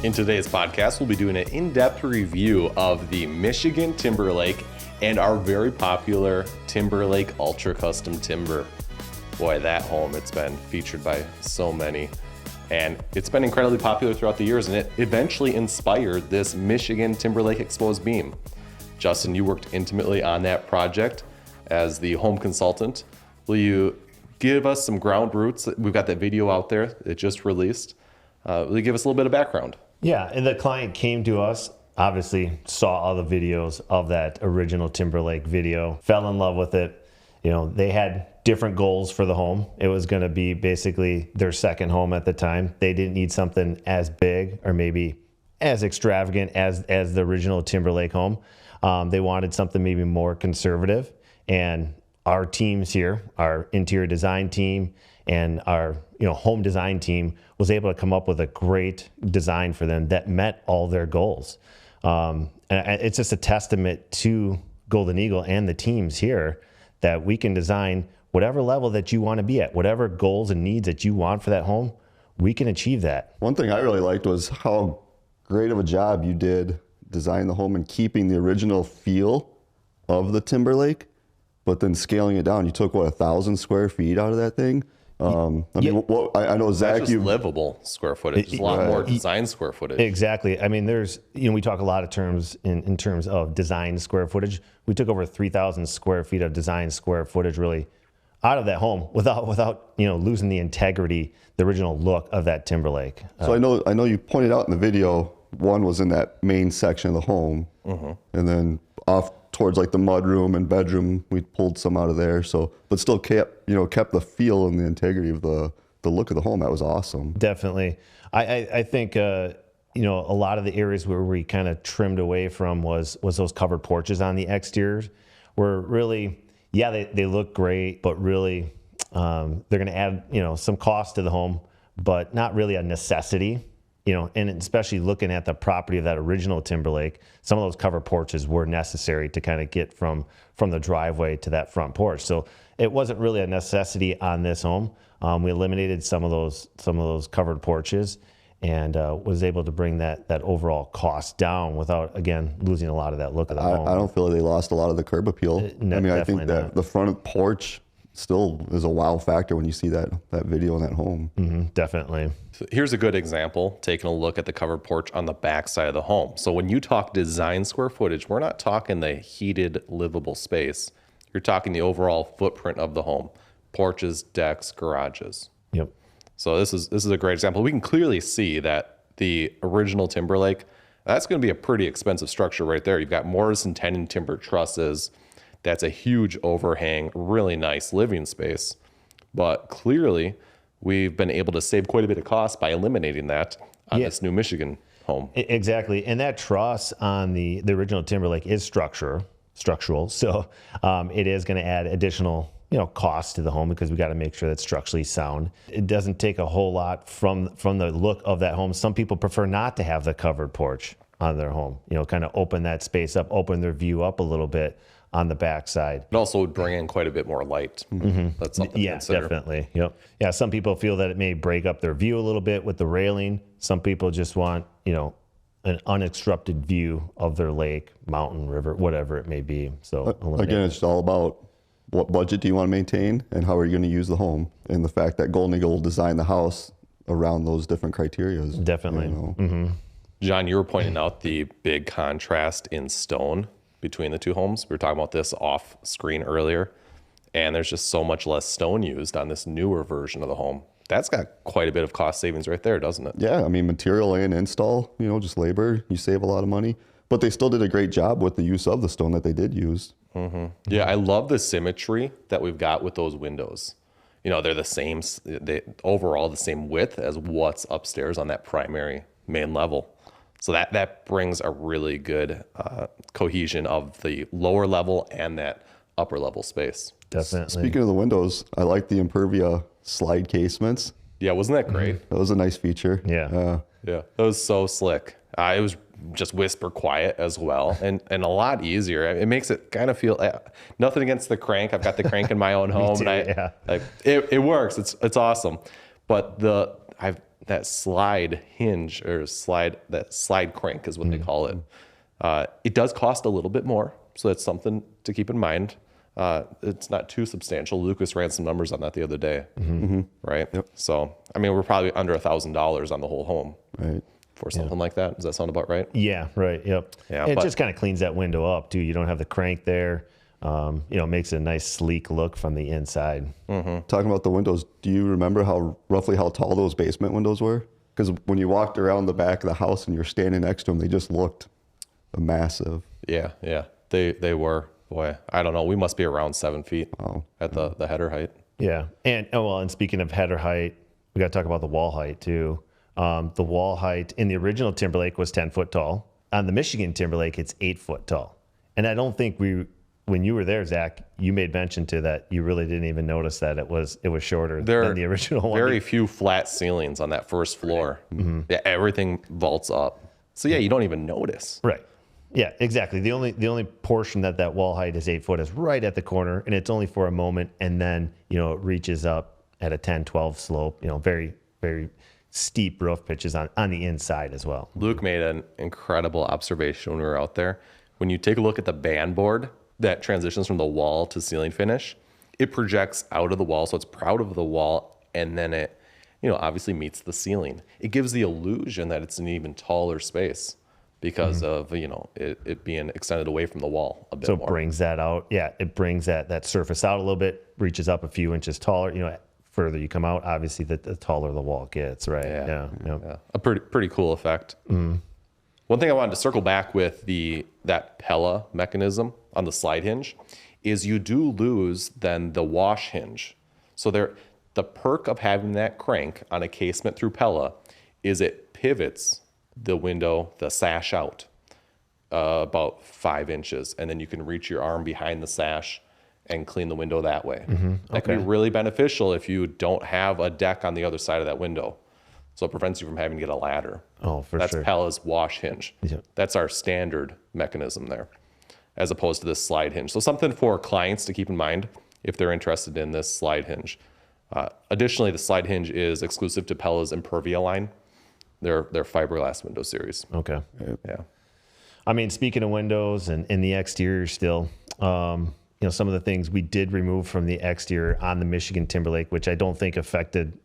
In today's podcast, we'll be doing an in-depth review of the Michigan Timberlake and our very popular Timberlake Ultra Custom Timber. Boy, that home, it's been featured by so many. And it's been incredibly popular throughout the years, and it eventually inspired this Michigan Timberlake exposed beam. Justin, you worked intimately on that project as the home consultant. Will you give us some ground roots? We've got that video out there. It just released. Will you give us a little bit of background? Yeah, and the client came to us, obviously saw all the videos of that original Timberlake video, fell in love with it. You know, they had different goals for the home. It was going to be basically their second home at the time. They didn't need something as big or maybe as extravagant as the original Timberlake home. They wanted something maybe more conservative. And our teams here, our interior design team and our home design team was able to come up with a great design for them that met all their goals. And it's just a testament to Golden Eagle and the teams here that we can design whatever level that you want to be at, whatever goals and needs that you want for that home, we can achieve that. One thing I really liked was how great of a job you did designing the home and keeping the original feel of the Timberlake, but then scaling it down. You took, 1,000 square feet out of that thing? I know Zach, That's just livable square footage. There's a lot more design square footage. Exactly. I mean, there's, we talk a lot of terms in terms of design square footage. We took over 3,000 square feet of design square footage really out of that home without losing the integrity, the original look of that Timberlake. So I know you pointed out in the video, one was in that main section of the home, and then off towards like the mudroom and bedroom, we pulled some out of there. So, but still kept the feel and the integrity of the look of the home. That was awesome. Definitely. I think, a lot of the areas where we kind of trimmed away from was those covered porches on the exteriors were really, they look great, but really they're going to add, some cost to the home, but not really a necessity. And especially looking at the property of that original Timberlake, some of those covered porches were necessary to kind of get from the driveway to that front porch. So it wasn't really a necessity on this home. We eliminated some of those covered porches and was able to bring that overall cost down without, again, losing a lot of that look of the home. I don't feel like they lost a lot of the curb appeal. I think that the front porch still is a wow factor when you see that video in that home. Definitely. So here's a good example, taking a look at the covered porch on the back side of the home. So when you talk design square footage, we're not talking the heated livable space. You're talking the overall footprint of the home, porches, decks, garages. Yep. So this is a great example. We can clearly see that the original Timberlake, that's going to be a pretty expensive structure right there. You've got mortise and tenon timber trusses. That's a huge overhang, really nice living space. But clearly, we've been able to save quite a bit of cost by eliminating that on this new Michigan home. Exactly. And that truss on the original Timberlake is structural. So it is going to add additional cost to the home because we got to make sure that's structurally sound. It doesn't take a whole lot from the look of that home. Some people prefer not to have the covered porch on their home, kind of open that space up, open their view up a little bit on the backside. It also would bring in quite a bit more light. That's something to consider. Definitely. Yep. Yeah, some people feel that it may break up their view a little bit with the railing. Some people just want, an uninterrupted view of their lake, mountain, river, whatever it may be. So again, it's all about what budget do you want to maintain and how are you going to use the home, and the fact that Golden Eagle will design the house around those different criteria. Definitely. Jon, you were pointing out the big contrast in stone between the two homes. We were talking about this off screen earlier, and there's just so much less stone used on this newer version of the home. That's got quite a bit of cost savings right there, doesn't it? Yeah, I mean, material and install, just labor, you save a lot of money, but they still did a great job with the use of the stone that they did use. Yeah, I love the symmetry that we've got with those windows. They're the same, overall the same width as what's upstairs on that primary main level. So that brings a really good cohesion of the lower level and that upper level space. Definitely. Speaking of the windows, I like the Impervia slide casements. Yeah, wasn't that great? That was a nice feature. Yeah. Yeah, that was so slick. It was just whisper quiet as well, and a lot easier. It makes it kind of feel nothing against the crank. I've got the crank in my own home, too, and it works. It's awesome. But that slide hinge or that slide crank is what they call it. It does cost a little bit more, so that's something to keep in mind. It's not too substantial. Lucas ran some numbers on that the other day, right? Yep. So, I mean, we're probably under $1,000 on the whole home, Right. for something like that. Does that sound about right? Yeah, right. Yep. Yeah, And it but- just kind of cleans that window up too. You don't have the crank there. Makes a nice sleek look from the inside. Talking about the windows, do you remember roughly how tall those basement windows were? Because when you walked around the back of the house and you're standing next to them, they just looked massive. Yeah. They were. Boy, I don't know. We must be around 7 feet at the header height. Yeah. And speaking of header height, we got to talk about the wall height too. The wall height in the original Timberlake was 10 foot tall. On the Michigan Timberlake, it's 8 foot tall. And I don't think when you were there, Zach, you made mention to that. You really didn't even notice that it was shorter than the original one. Very few flat ceilings on that first floor. Yeah, everything vaults up. So yeah, you don't even notice. Right. Yeah, exactly. The only portion that wall height is 8 foot is right at the corner, and it's only for a moment, and then it reaches up at a 10-12 slope. Very, very steep roof pitches on the inside as well. Luke made an incredible observation when we were out there. When you take a look at the band board that transitions from the wall to ceiling finish, it projects out of the wall, so it's proud of the wall, and then it, obviously meets the ceiling. It gives the illusion that it's an even taller space because of, it being extended away from the wall a bit more. So it brings that out. Yeah, it brings that surface out a little bit, reaches up a few inches taller. Further you come out, obviously, the taller the wall gets, right? Yeah. A pretty cool effect. One thing I wanted to circle back with that Pella mechanism on the slide hinge is you do lose then the wash hinge. So the perk of having that crank on a casement through Pella is it pivots the window, the sash out about 5 inches, and then you can reach your arm behind the sash and clean the window that way. That can be really beneficial if you don't have a deck on the other side of that window. So it prevents you from having to get a ladder. Oh, for That's sure. Pella's wash hinge. Yeah. That's our standard mechanism there, as opposed to this slide hinge. So something for clients to keep in mind if they're interested in this slide hinge. Additionally, the slide hinge is exclusive to Pella's Impervia line, their fiberglass window series. Okay. Yeah. I mean, speaking of windows and in the exterior still, some of the things we did remove from the exterior on the Michigan Timberlake, which I don't think affected,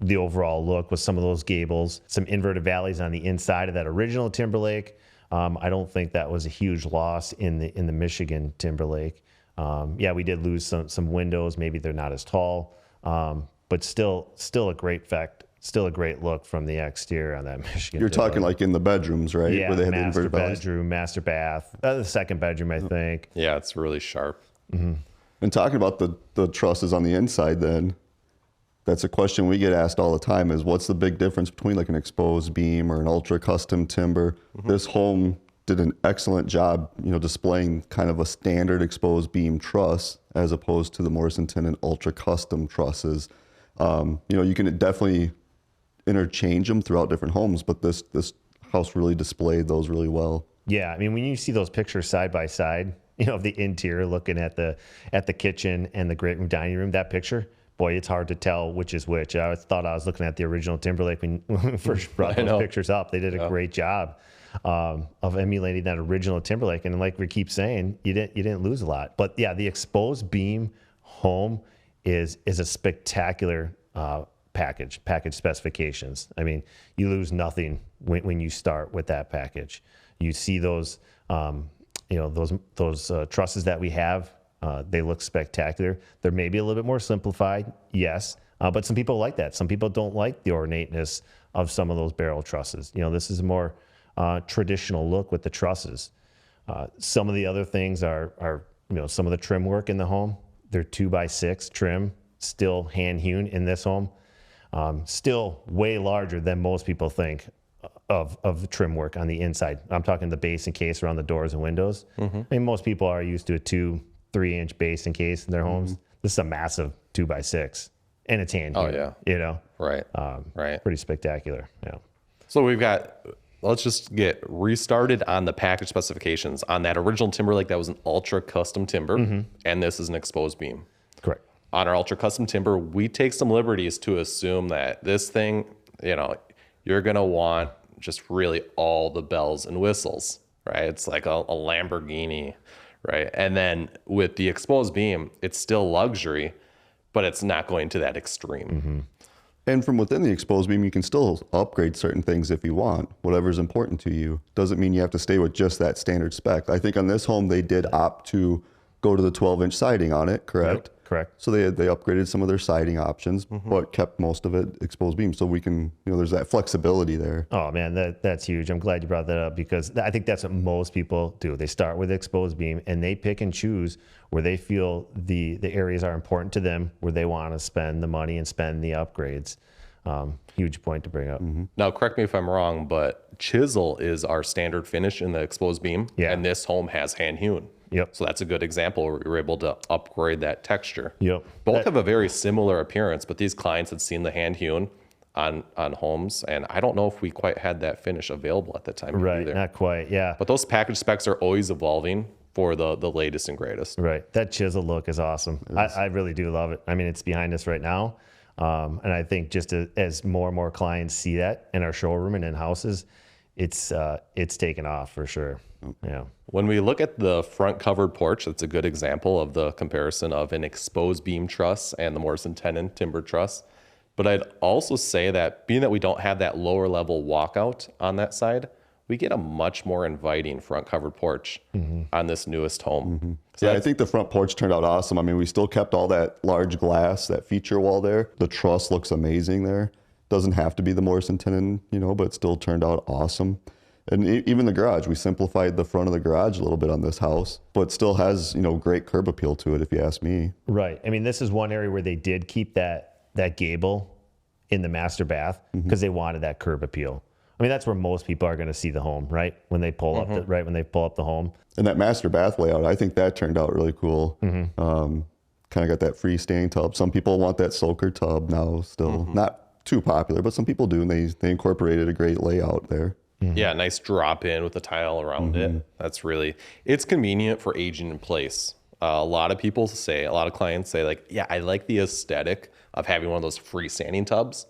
the overall look, was some of those gables, some inverted valleys on the inside of that original Timberlake. I don't think that was a huge loss in the Michigan Timberlake. We did lose some windows. Maybe they're not as tall, but still a great effect. Still a great look from the exterior on that Michigan. You're talking like in the bedrooms, right? Yeah, Where they had the master inverted valleys. bedroom, master bath, the second bedroom, I think. Yeah, it's really sharp. And talking about the trusses on the inside, then that's a question we get asked all the time: is what's the big difference between like an exposed beam or an ultra custom timber? This home did an excellent job, displaying kind of a standard exposed beam truss as opposed to the Morrison Tennant ultra custom trusses. You can definitely interchange them throughout different homes, but this house really displayed those really well. Yeah, I mean, when you see those pictures side by side, of the interior looking at the kitchen and the great room dining room, that picture, boy, it's hard to tell which is which. I thought I was looking at the original Timberlake when we first brought those pictures up. They did a great job of emulating that original Timberlake, and like we keep saying, you didn't lose a lot. But yeah, the exposed beam home is a spectacular package specifications. I mean, you lose nothing when you start with that package. You see those those trusses that we have. They look spectacular. They're maybe a little bit more simplified, yes, but some people like that. Some people don't like the ornateness of some of those barrel trusses. This is a more traditional look with the trusses. Some of the other things are some of the trim work in the home. They're 2x6 trim, still hand hewn in this home. Still way larger than most people think of trim work on the inside. I'm talking the base and case around the doors and windows. I mean, most people are used to a 2-3 inch base and case in their homes. This is a massive 2x6, and it's hand hewn. Oh yeah. Right. Right. Pretty spectacular. Yeah. So let's just get restarted on the package specifications. On that original Timberlake, that was an ultra custom timber, and this is an exposed beam. Correct. On our ultra custom timber, we take some liberties to assume that this thing you know, you're going to want just really all the bells and whistles, right? It's like a Lamborghini, right? And then with the exposed beam, it's still luxury, but it's not going to that extreme. And from within the exposed beam, you can still upgrade certain things if you want, whatever's important to you. Doesn't mean you have to stay with just that standard spec. I think on this home, they did opt to go to the 12-inch siding on it, correct? Yep, correct. So they upgraded some of their siding options, but kept most of it exposed beam. So we can, there's that flexibility there. Oh man, that's huge. I'm glad you brought that up because I think that's what most people do. They start with exposed beam and they pick and choose where they feel the areas are important to them, where they want to spend the money and spend the upgrades. Huge point to bring up. Now, correct me if I'm wrong, but chisel is our standard finish in the exposed beam, and this home has hand hewn. Yep. So that's a good example where we were able to upgrade that texture. Yep. Both have a very similar appearance, but these clients had seen the hand hewn on homes, and I don't know if we quite had that finish available at the time either. Not quite. Yeah. But those package specs are always evolving for the latest and greatest. Right. That chisel look is awesome. I really do love it. I mean, it's behind us right now. And I think just as more and more clients see that in our showroom and in houses, it's taken off for sure. Yeah. When we look at the front covered porch, that's a good example of the comparison of an exposed beam truss and the Morrison tenon timber truss. But I'd also say that being that we don't have that lower level walkout on that side, we get a much more inviting front covered porch on this newest home. So I think the front porch turned out awesome. I mean, we still kept all that large glass, that feature wall there. The truss looks amazing there. Doesn't have to be the Morrison tenon, but it still turned out awesome. And even the garage, we simplified the front of the garage a little bit on this house, but still has, great curb appeal to it, if you ask me. Right. I mean, this is one area where they did keep that gable in the master bath because they wanted that curb appeal. I mean, that's where most people are going to see the home, right? When they pull up, when they pull up the home. And that master bath layout, I think that turned out really cool. Kind of got that freestanding tub. Some people want that soaker tub now, still not too popular, but some people do, and they incorporated a great layout there. Yeah, nice drop in with the tile around it. It's convenient for aging in place. A lot of clients say like, yeah, I like the aesthetic of having one of those freestanding tubs,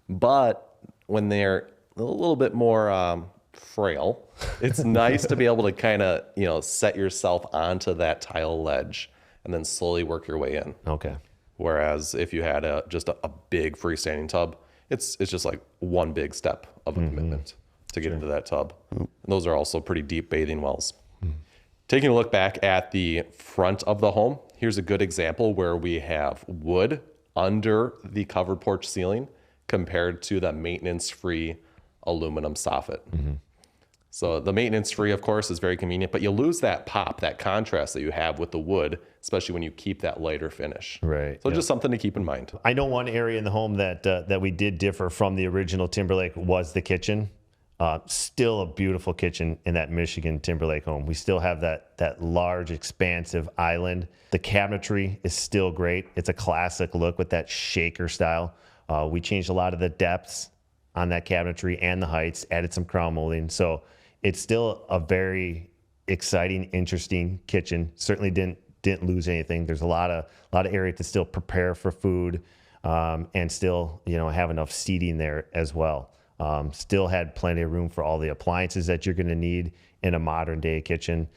but when they're a little bit more frail, it's nice to be able to kind of, set yourself onto that tile ledge and then slowly work your way in. Okay. Whereas if you had just a big freestanding tub, it's just like one big step of a commitment to get into that tub. And those are also pretty deep bathing wells. Taking a look back at the front of the home, here's a good example where we have wood under the covered porch ceiling compared to the maintenance-free aluminum soffit. So the maintenance-free, of course, is very convenient, but you lose that pop, that contrast that you have with the wood, especially when you keep that lighter finish. Right. So just something to keep in mind. I know one area in the home that we did differ from the original Timberlake was the kitchen. Still a beautiful kitchen in that Michigan Timberlake home. We still have that large, expansive island. The cabinetry is still great. It's a classic look with that shaker style. We changed a lot of the depths on that cabinetry and the heights, added some crown molding. So it's still a very exciting, interesting kitchen. Certainly didn't lose anything. There's a lot of area to still prepare for food, and still, have enough seating there as well. Still had plenty of room for all the appliances that you're going to need in a modern day kitchen.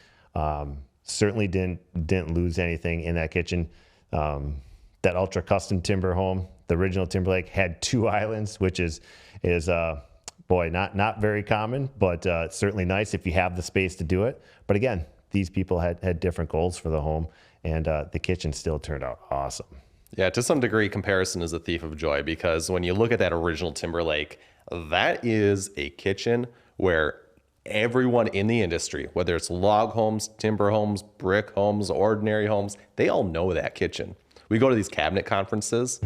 Certainly didn't lose anything in that kitchen. That ultra custom timber home, the original Timberlake, had 2 islands, which is not very common, but certainly nice if you have the space to do it. But again, these people had different goals for the home, and the kitchen still turned out awesome. Yeah, to some degree, comparison is a thief of joy, because when you look at that original Timberlake, that is a kitchen where everyone in the industry, whether it's log homes, timber homes, brick homes, ordinary homes, they all know that kitchen. We go to these cabinet conferences,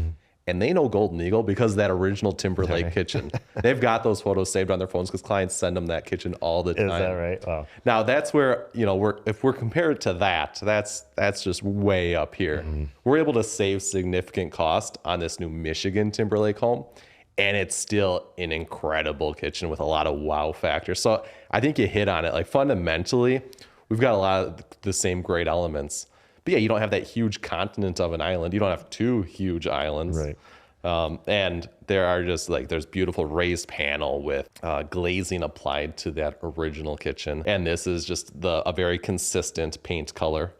and they know Golden Eagle because of that original Timberlake kitchen. They've got those photos saved on their phones because clients send them that kitchen all the time. Is that right? Wow. Now that's where, if we're compared to that's just way up here. We're able to save significant cost on this new Michigan Timberlake home, and it's still an incredible kitchen with a lot of wow factor. So I think you hit on it. Like, fundamentally, we've got a lot of the same great elements. But yeah, you don't have that huge continent of an island. You don't have 2 huge islands. Right. And there are just like, there's beautiful raised panel with glazing applied to that original kitchen. And this is just a very consistent paint color.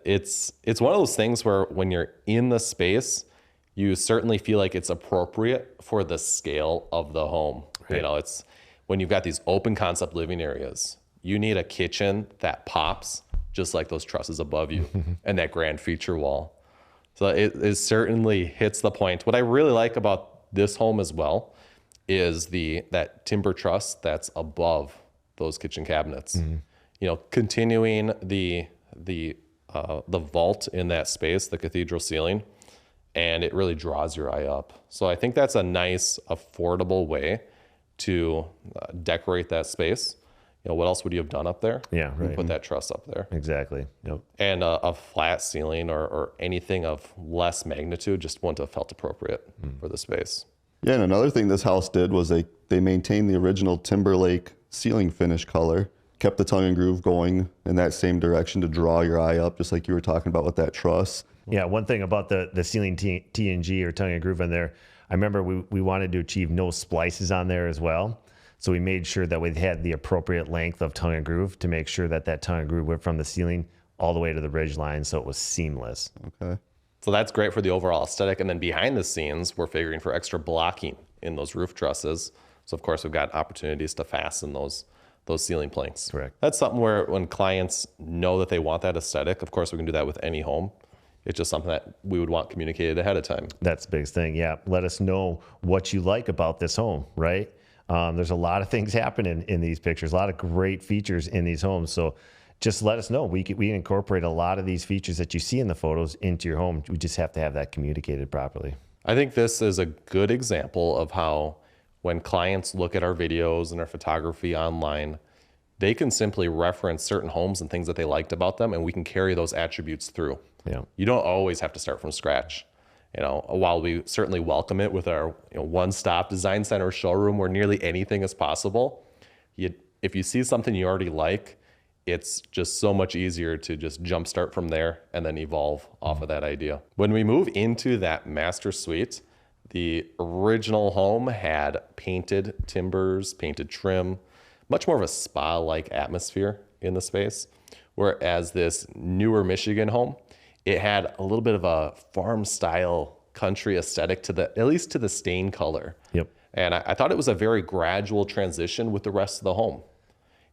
It's one of those things where when you're in the space, you certainly feel like it's appropriate for the scale of the home. Right. You know, it's when you've got these open concept living areas, you need a kitchen that pops just like those trusses above you and that grand feature wall. So it certainly hits the point. What I really like about this home as well is that timber truss that's above those kitchen cabinets. You know, continuing the vault in that space, the cathedral ceiling, and it really draws your eye up. So I think that's a nice, affordable way to decorate that space. You know, what else would you have done up there? Yeah, right. Put that truss up there. Exactly. Yep. And a flat ceiling or anything of less magnitude just wouldn't have felt appropriate for the space. Yeah, and another thing this house did was they maintained the original Timberlake ceiling finish color, kept the tongue and groove going in that same direction to draw your eye up, just like you were talking about with that truss. Yeah, one thing about the ceiling TNG or tongue and groove in there, I remember we wanted to achieve no splices on there as well. So we made sure that we had the appropriate length of tongue and groove to make sure that tongue and groove went from the ceiling all the way to the ridge line, so it was seamless. Okay. So that's great for the overall aesthetic. And then behind the scenes, we're figuring for extra blocking in those roof trusses. So of course, we've got opportunities to fasten those ceiling planks. Correct. That's something where when clients know that they want that aesthetic, of course, we can do that with any home. It's just something that we would want communicated ahead of time. That's the biggest thing. Yeah. Let us know what you like about this home, right? There's a lot of things happening in these pictures, a lot of great features in these homes. So just let us know. We incorporate a lot of these features that you see in the photos into your home. We just have to have that communicated properly. I think this is a good example of how when clients look at our videos and our photography online, they can simply reference certain homes and things that they liked about them, and we can carry those attributes through. Yeah. You don't always have to start from scratch. You know, while we certainly welcome it with our one-stop design center showroom where nearly anything is possible, if you see something you already like, it's just so much easier to just jumpstart from there and then evolve off of that idea. When we move into that master suite, the original home had painted timbers, painted trim, much more of a spa-like atmosphere in the space, whereas this newer Michigan home, it had a little bit of a farm style country aesthetic at least to the stain color. Yep. And I thought it was a very gradual transition with the rest of the home.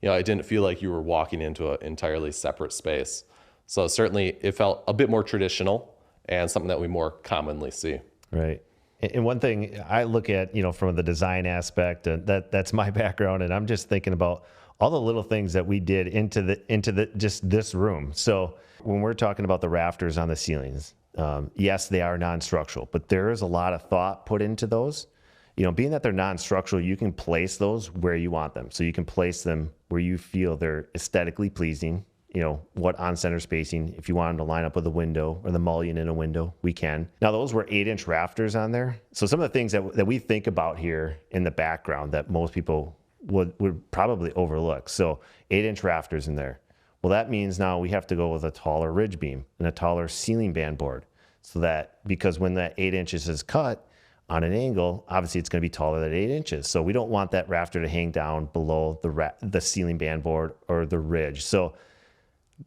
You know, it didn't feel like you were walking into an entirely separate space. So certainly it felt a bit more traditional and something that we more commonly see. Right. And one thing I look at, from the design aspect, that's my background, and I'm just thinking about all the little things that we did into just this room. So when we're talking about the rafters on the ceilings, yes, they are non-structural, but there is a lot of thought put into those. Being that they're non-structural, you can place those where you want them. So you can place them where you feel they're aesthetically pleasing. What on-center spacing, if you want them to line up with a window or the mullion in a window, we can. Now, those were 8-inch rafters on there. So some of the things that we think about here in the background that most people would probably overlook. So 8-inch rafters in there. Well, that means now we have to go with a taller ridge beam and a taller ceiling band board. So that, because when that 8 inches is cut on an angle, obviously it's going to be taller than 8 inches. So we don't want that rafter to hang down below the ceiling band board or the ridge. So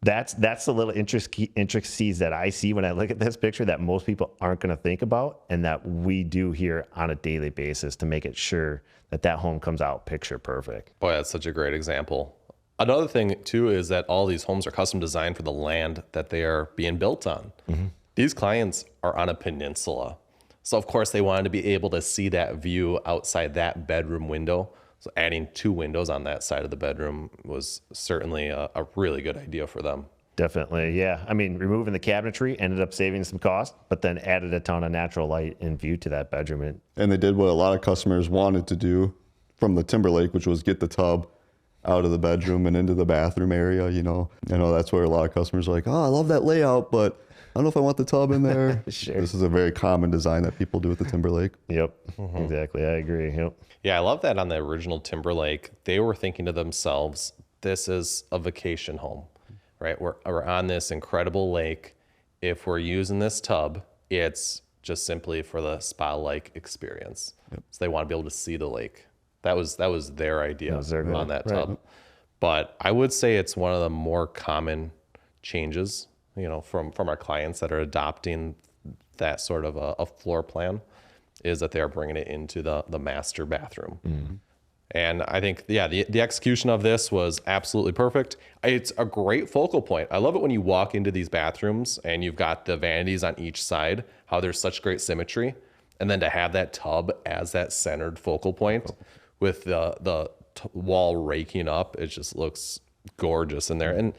that's the little intricacies that I see when I look at this picture that most people aren't going to think about, and that we do here on a daily basis to make it sure that home comes out picture perfect. Boy, that's such a great example. Another thing too is that all these homes are custom designed for the land that they are being built on. Mm-hmm. These clients are on a peninsula. So of course they wanted to be able to see that view outside that bedroom window. So adding 2 windows on that side of the bedroom was certainly a really good idea for them. Definitely, yeah. I mean, removing the cabinetry ended up saving some cost, but then added a ton of natural light and view to that bedroom. And they did what a lot of customers wanted to do from the Timberlake, which was get the tub out of the bedroom and into the bathroom area. I know that's where a lot of customers are like, oh, I love that layout, but I don't know if I want the tub in there. Sure. This is a very common design that people do with the Timberlake. Yep, Exactly. I agree. Yep. Yeah, I love that on the original Timberlake, they were thinking to themselves, this is a vacation home, right? We're on this incredible lake. If we're using this tub, it's just simply for the spa-like experience. So they want to be able to see the lake. That was their idea on that tub. But I would say it's one of the more common changes, from our clients that are adopting that sort of a floor plan, is that they are bringing it into the master bathroom. And I think, the execution of this was absolutely perfect. It's a great focal point. I love it when you walk into these bathrooms and you've got the vanities on each side, how there's such great symmetry. And then to have that tub as that centered focal point with the wall raking up, it just looks gorgeous in there. And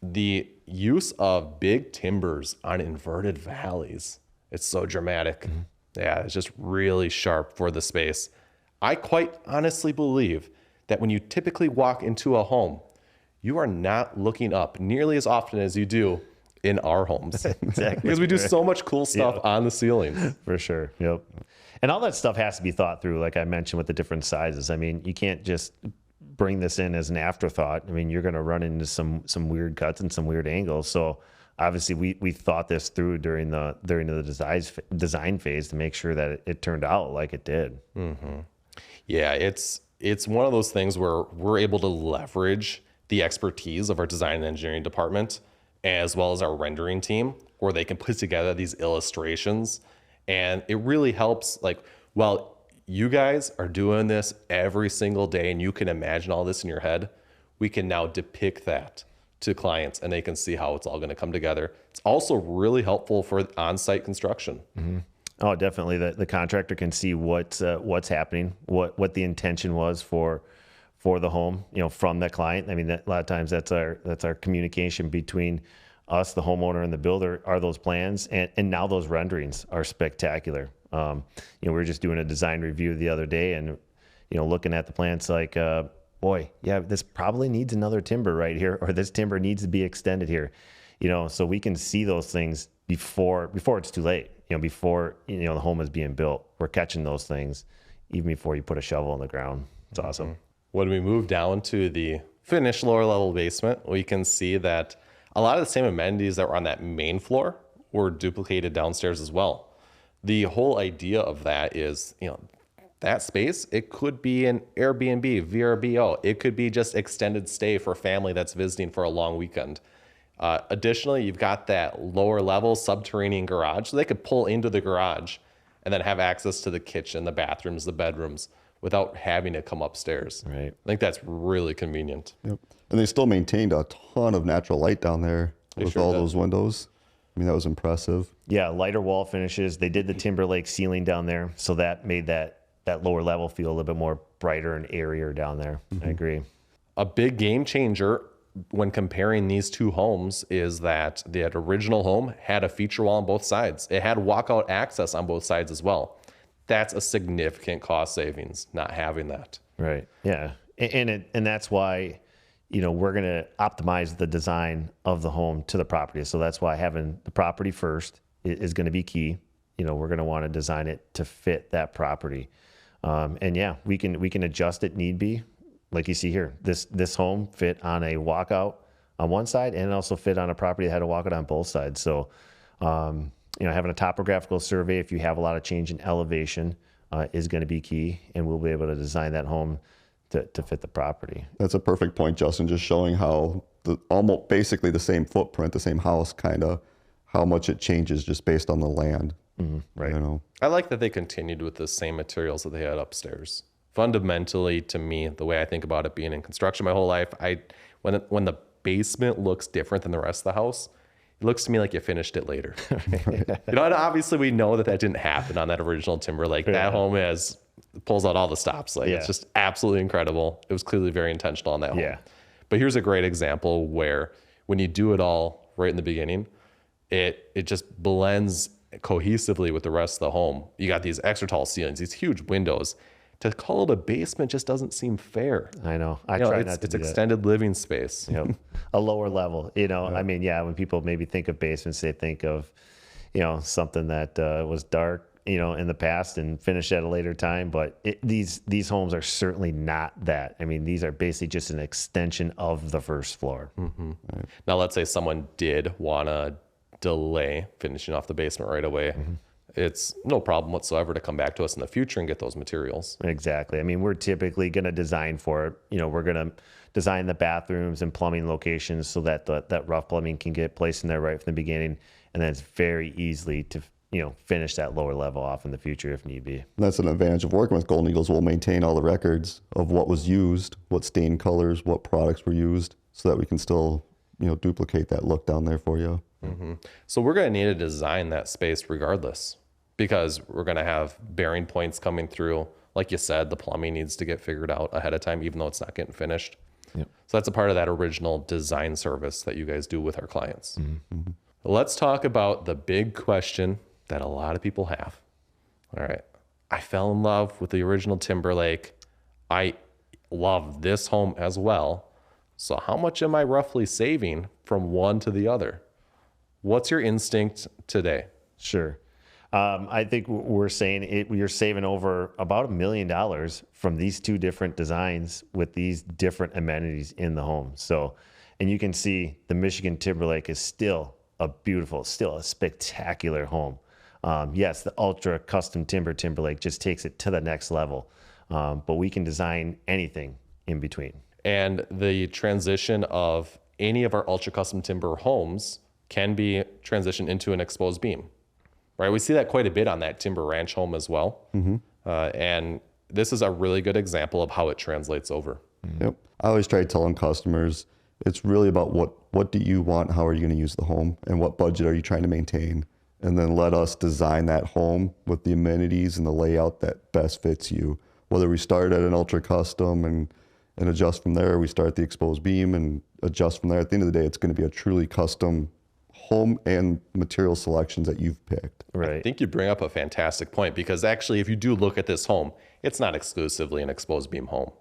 the use of big timbers on inverted valleys, it's so dramatic. Yeah, it's just really sharp for the space. I quite honestly believe that when you typically walk into a home, you are not looking up nearly as often as you do in our homes. Exactly. Because we do so much cool stuff on the ceilings. For sure. Yep. And all that stuff has to be thought through, like I mentioned, with the different sizes. I mean, you can't just bring this in as an afterthought. I mean, you're going to run into some weird cuts and some weird angles. So obviously we thought this through during the design phase to make sure that it turned out like it did. Yeah, it's one of those things where we're able to leverage the expertise of our design and engineering department as well as our rendering team, where they can put together these illustrations. And it really helps, you guys are doing this every single day and you can imagine all this in your head. We can now depict that to clients and they can see how it's all going to come together. It's also really helpful for on-site construction. Oh, definitely. The contractor can see what's happening, what the intention was for the home, from the client. I mean, a lot of times that's our communication between us, the homeowner, and the builder, are those plans, and now those renderings are spectacular. We were just doing a design review the other day, and looking at the plans, like, boy, yeah, this probably needs another timber right here, or this timber needs to be extended here. So we can see those things before it's too late. Before the home is being built, we're catching those things even before you put a shovel in the ground. It's awesome. When we move down to the finished lower level basement, we can see that a lot of the same amenities that were on that main floor were duplicated downstairs as well. The whole idea of that is, that space, it could be an Airbnb, VRBO. It could be just extended stay for a family that's visiting for a long weekend. Additionally, you've got that lower level subterranean garage, so they could pull into the garage and then have access to the kitchen, the bathrooms, the bedrooms without having to come upstairs. Right. I think that's really convenient. Yep. And they still maintained a ton of natural light down there with all those windows. I mean, that was impressive. Yeah, lighter wall finishes. They did the Timberlake ceiling down there, so that made that lower level feel a little bit more brighter and airier down there. I agree. A big game changer when comparing these two homes is that the original home had a feature wall on both sides. It had walkout access on both sides as well. That's a significant cost savings, not having that. Right. Yeah. And that's why, we're going to optimize the design of the home to the property. So that's why having the property first is going to be key. We're going to want to design it to fit that property. And yeah, we can adjust it need be. Like you see here, this home fit on a walkout on one side and also fit on a property that had a walkout on both sides. So, having a topographical survey, if you have a lot of change in elevation, is going to be key, and we'll be able to design that home to fit the property. That's a perfect point, Justin, just showing how almost basically the same footprint, the same house, kind of how much it changes just based on the land. Right. I like that they continued with the same materials that they had upstairs. Fundamentally, to me, the way I think about it being in construction my whole life, when the basement looks different than the rest of the house, it looks to me like you finished it later. And obviously we know that didn't happen on that original Timberlake. That home pulls out all the stops. It's just absolutely incredible. It was clearly very intentional on that home. Yeah. But here's a great example where when you do it all right in the beginning, it just blends cohesively with the rest of the home. You got these extra tall ceilings, these huge windows. To call it a basement just doesn't seem fair. I know. I try not to It's do extended living space. A lower level. I mean, when people maybe think of basements, they think of, something that was dark, in the past and finished at a later time. But these homes are certainly not that. I mean, these are basically just an extension of the first floor. Right. Now, let's say someone did want to delay finishing off the basement right away. it's no problem whatsoever to come back to us in the future and get those materials. Exactly. I mean, we're typically going to design for it. You know, we're going to design the bathrooms and plumbing locations so that that rough plumbing can get placed in there right from the beginning. And then it's very easily to, you know, finish that lower level off in the future if need be. And that's an advantage of working with Golden Eagles. We'll maintain all the records of what was used, what stain colors, what products were used, so that we can still, you know, duplicate that look down there for you. Mm-hmm. So we're going to need to design that space regardless, because we're going to have bearing points coming through. Like you said, the plumbing needs to get figured out ahead of time, even though it's not getting finished. Yep. So that's a part of that original design service that you guys do with our clients. Mm-hmm. Let's talk about the big question that a lot of people have. All right. I fell in love with the original Timberlake. I love this home as well. So how much am I roughly saving from one to the other? What's your instinct today? Sure. I think we're saying you're saving over about $1 million from these two different designs with these different amenities in the home. So, and you can see the Michigan Timberlake is still a beautiful, still a spectacular home. Yes, the ultra custom Timberlake just takes it to the next level. But we can design anything in between. And the transition of any of our ultra custom timber homes can be transitioned into an exposed beam, right? We see that quite a bit on that Timber Ranch home as well. Mm-hmm. And this is a really good example of how it translates over. Yep. I always try telling customers, it's really about what do you want, how are you going to use the home, and what budget are you trying to maintain? And then let us design that home with the amenities and the layout that best fits you. Whether we start at an ultra custom and adjust from there, or we start at the exposed beam and adjust from there. At the end of the day, it's going to be a truly custom home and material selections that you've picked. Right. I think you bring up a fantastic point, because actually, if you do look at this home, it's not exclusively an exposed beam home,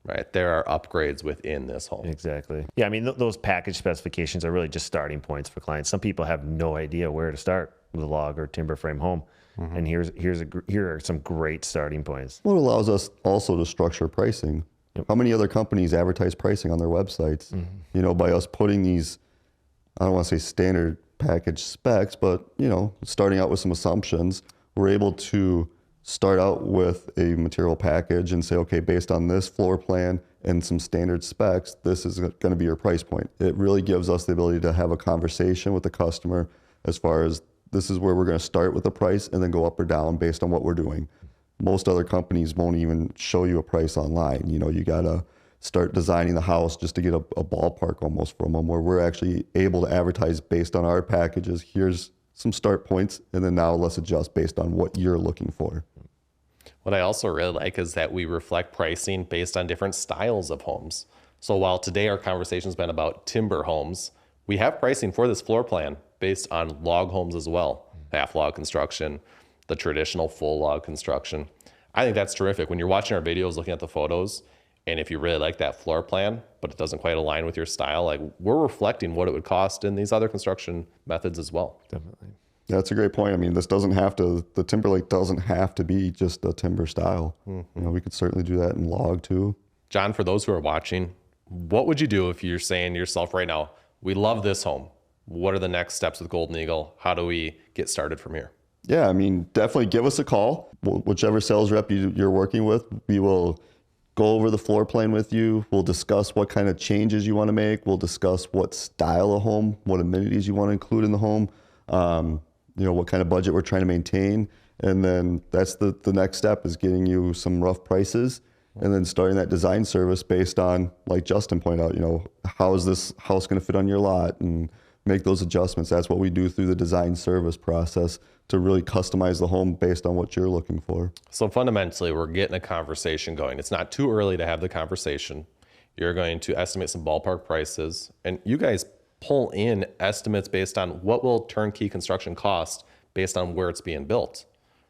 right? There are upgrades within this home. Exactly. Yeah, I mean, those package specifications are really just starting points for clients. Some people have no idea where to start with a log or timber frame home. Mm-hmm. And here are some great starting points. Well, it allows us also to structure pricing. Yep. How many other companies advertise pricing on their websites? Mm-hmm. You know, by us putting these, I don't want to say standard package specs, but, you know, starting out with some assumptions, we're able to start out with a material package and say, okay, based on this floor plan and some standard specs, this is going to be your price point. It really gives us the ability to have a conversation with the customer as far as this is where we're going to start with the price and then go up or down based on what we're doing. Most other companies won't even show you a price online. You know, you got to start designing the house just to get a ballpark almost from them, where we're actually able to advertise based on our packages. Here's some start points, and then now let's adjust based on what you're looking for. What I also really like is that we reflect pricing based on different styles of homes. So while today our conversation's been about timber homes, we have pricing for this floor plan based on log homes as well. Half log construction, the traditional full log construction. I think that's terrific. When you're watching our videos, looking at the photos, and if you really like that floor plan, but it doesn't quite align with your style, like, we're reflecting what it would cost in these other construction methods as well. Definitely. Yeah, that's a great point. I mean, this doesn't have to, the Timberlake doesn't have to be just a timber style. Mm-hmm. You know, we could certainly do that in log too. John, for those who are watching, what would you do if you're saying to yourself right now, we love this home? What are the next steps with Golden Eagle? How do we get started from here? Yeah, I mean, definitely give us a call. Whichever sales rep you're working with, we will go over the floor plan with you. We'll discuss what kind of changes you want to make. We'll discuss what style of home, what amenities you want to include in the home, you know, what kind of budget we're trying to maintain. And then that's the next step, is getting you some rough prices and then starting that design service based on, like Justin pointed out, you know, how is this house going to fit on your lot, and make those adjustments. That's what we do through the design service process, to really customize the home based on what you're looking for. So fundamentally, we're getting a conversation going. It's not too early to have the conversation. You're going to estimate some ballpark prices, and you guys pull in estimates based on what will turnkey construction cost based on where it's being built.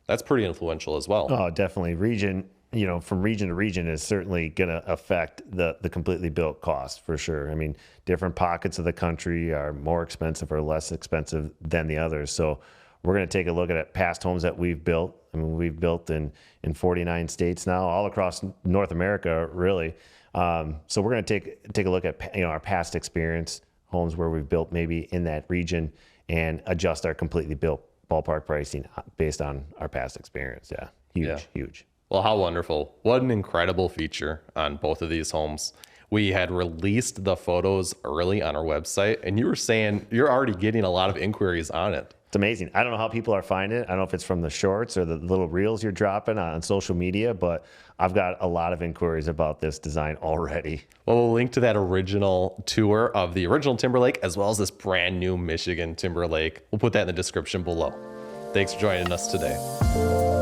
That's pretty influential as well. Oh, definitely. Region, you know, from region to region is certainly going to affect the completely built cost for sure. I mean, different pockets of the country are more expensive or less expensive than the others. So we're going to take a look at past homes that we've built. I mean, we've built in 49 states now, all across North America, really. So we're going to take a look at, you know, our past experience, homes where we've built maybe in that region, and adjust our completely built ballpark pricing based on our past experience. Yeah, huge. Well, how wonderful. What an incredible feature on both of these homes. We had released the photos early on our website, and you were saying you're already getting a lot of inquiries on it. It's amazing. I don't know how people are finding it. I don't know if it's from the shorts or the little reels you're dropping on social media, but I've got a lot of inquiries about this design already. Well, we'll link to that original tour of the original Timberlake as well as this brand new Michigan Timberlake. We'll put that in the description below. Thanks for joining us today.